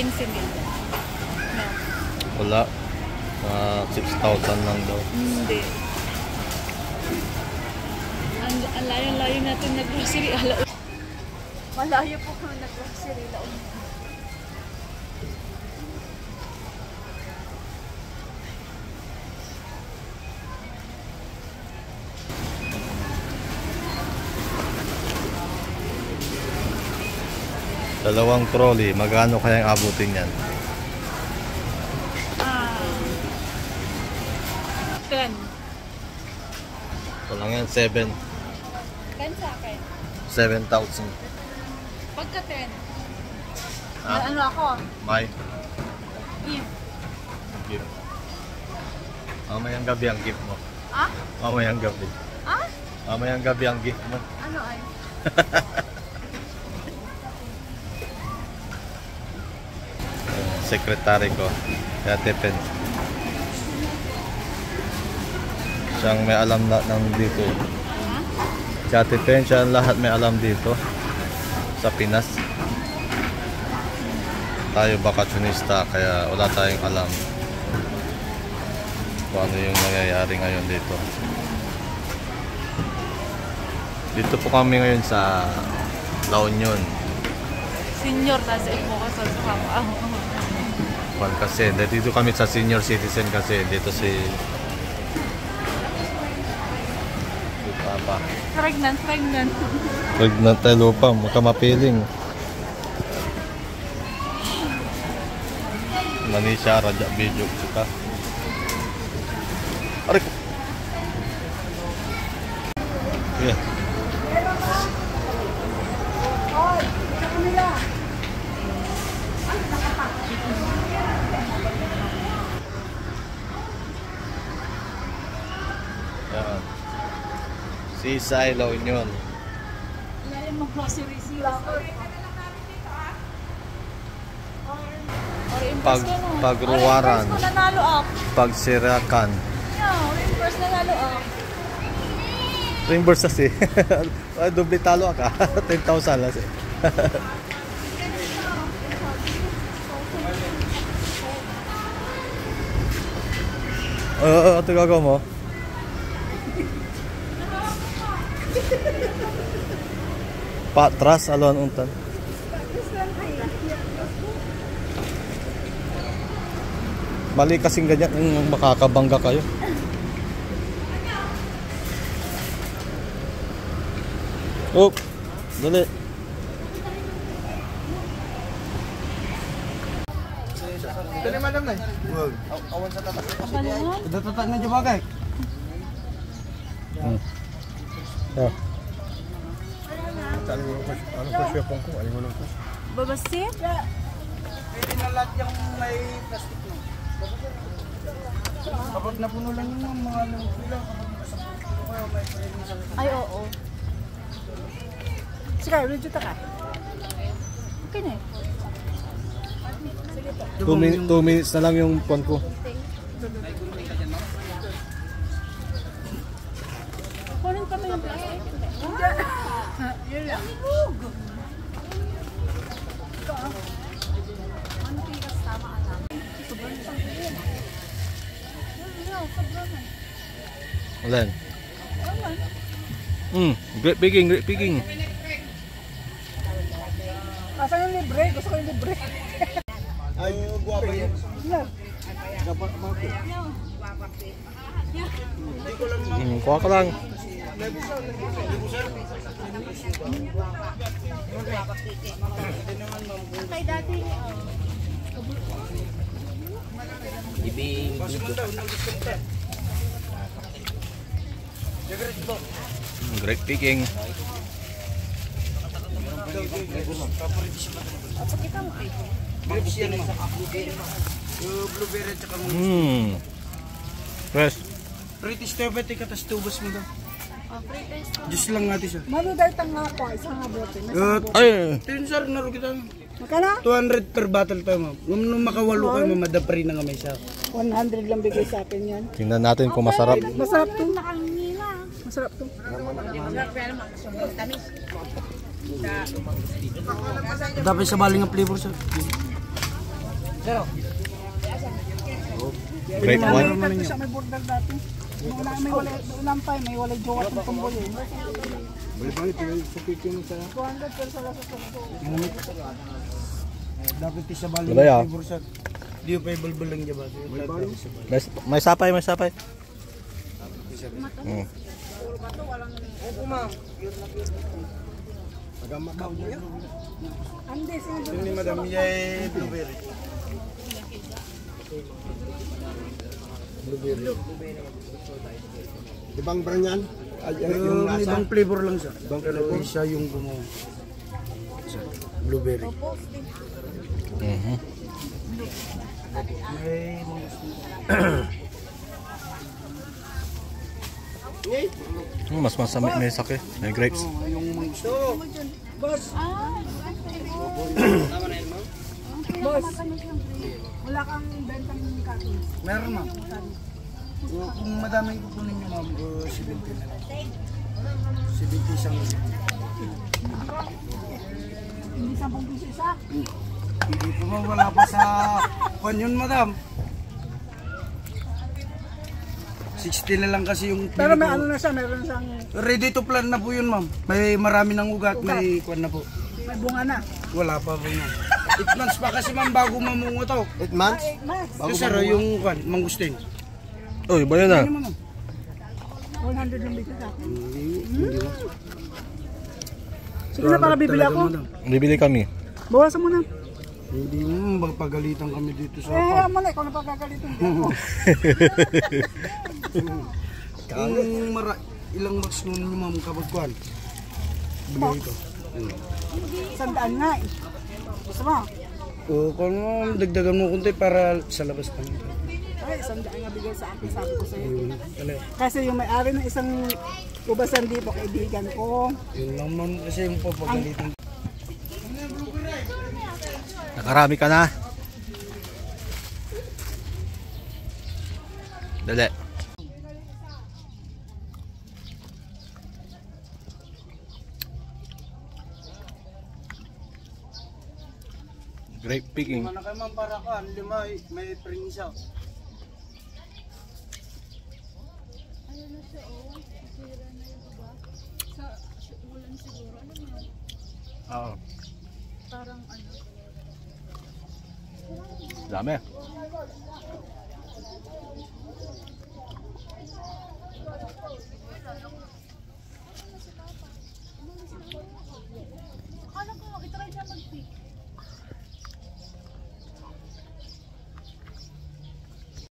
15 mil. No. Wala. 6,000 lang daw. Hindi. Ang layo-layo natin nag-grocery. Malayo po kami nag-grocery. Dalawang trolley, magkano kayang abutin yan? 10. Ito lang yan, 7. 10 sa akin. 7,000. Pagka 10. Ah? Ano ako? May Gift. gift. Mamayang gabi ang gift mo. Ah? Mamayang gabi. Ah? Mamayang gabi ang gift mo. Ano ay? Sekretary ko, Ate Pen. Siyang may alam na ng dito. Si Ate Pen, siya lahat may alam dito sa Pinas. Tayo bakasyonista, kaya wala tayong alam kung ano yung nangyayari ngayon dito. Dito po kami ngayon sa La Union. Senior na sa imo ka sa Kasi dito kami sa senior citizen kasi dito si Papa. Pregnant. Pregnant tayo pa, makamapiling. Manisha Raja Video kita. Arik. Yeah. Yan. Seaside La Union. Wala yung mag-grocery sila. Pagruwaran. Reimburse ko nanalo ako. Pagsirakan. Reimburse nanalo ako. Reimburse kasi. Doble talo ka. 10,000 lang siya. Ito gagawa mo? Patras, alon untan. Mali kasing ganyan kung makakabangga kayo. Oh, dali. Dali madam na. Awan sa tatak. Tatak na jabagay. Oh. Ano pa siya pang ko? Ano mo lang po? Babasit? Pwede na lahat yung may plastic mo. Kapag napuno lang yung mga lumpilang, kapag nakasapot ko kayo, may pwede na sa... Ay, oo. Sige, ulit ka. Okay na eh. 2 minutes na lang yung phone ko. Kunin kami ng plastic. Yun lang. Alan. Great picking. Asan yung libre? Gusto ko yung libre. Ay, guwapa yun. Dapat mga ko. Kuha ka lang. Kay dati Great picking. Blueberry at saka Fresh. pretty stupid ka tas tubos mo daw. Just lang natin siya. Manudal tang nga ko, isang nga brote. Ay. Tinsar naro kita. Magkano? 200 per bottle tayo mo. Nung makawalo kayo mamadapri na nga may isa. 100 lang bigay sa akin yan. Tingnan natin kung masarap. Masarap to. Masarap to. Dapat sa baling ang flavor sa. Grape one. Ito siya may border dati. May walay may walay jowa ng tumboy eh. Balik ito sa pikin sa 200 pesos sa tumboy. dapat sa bali Wala ya. bursa. Di pa ibulbul lang diba. May sapay, may sapay. Agama ka niya. Ande sino Ni madam yay blueberry. Ibang brand yan? Yung ibang flavor lang siya. Ibang flavor siya yung gumawa. Blueberry. Mas masami may sake, may grapes. Yung gusto. boss? Boss. Wala kang bentang kaki. Meron ma'am. Kung madaming kukunin nyo ma'am, 70 na lang. 70 isang. Hindi 10 piso isa. Hindi po ma'am, wala pa sa pan yun madam. 60 na lang kasi yung Pero may pili ko. ano na siya, meron siyang Ready to plant na po yun ma'am. May marami ng ugat, may kwan na po. may bunga na. Wala pa po na. 8 months pa kasi ma'am bago mamungo to. 8 months? Mas, Bago sir, yung kwan, mangustin. Oh, iba yun ah. Ano ma'am? 100 lang dito sa akin. Hindi na. Sige na, para bibili Talaga, ako. madam. Bibili kami. Bawasan mo na. Hindi mo magpagalitan kami dito sa Mo na, ikaw na pagkakalitin ko. Kung ilang box nun nyo ma'am kapag kwan? Bigay ko. 100 nga eh. Gusto mo? O kung dagdagan mo kunti para sa labas pa nito. Ay, 100 nga bigay sa akin, sabi ko sa'yo. Kali. Kasi yung may-ari ng isang ubasan di po, kaibigan ko. Yun lang ma'am kasi yung papagalitan. Nakarami ka na. Dali. Grape picking. Mana kayo ma'am para kan, lima may pring isa. Oo. Dami. Akala ko, itry siya mag-pick.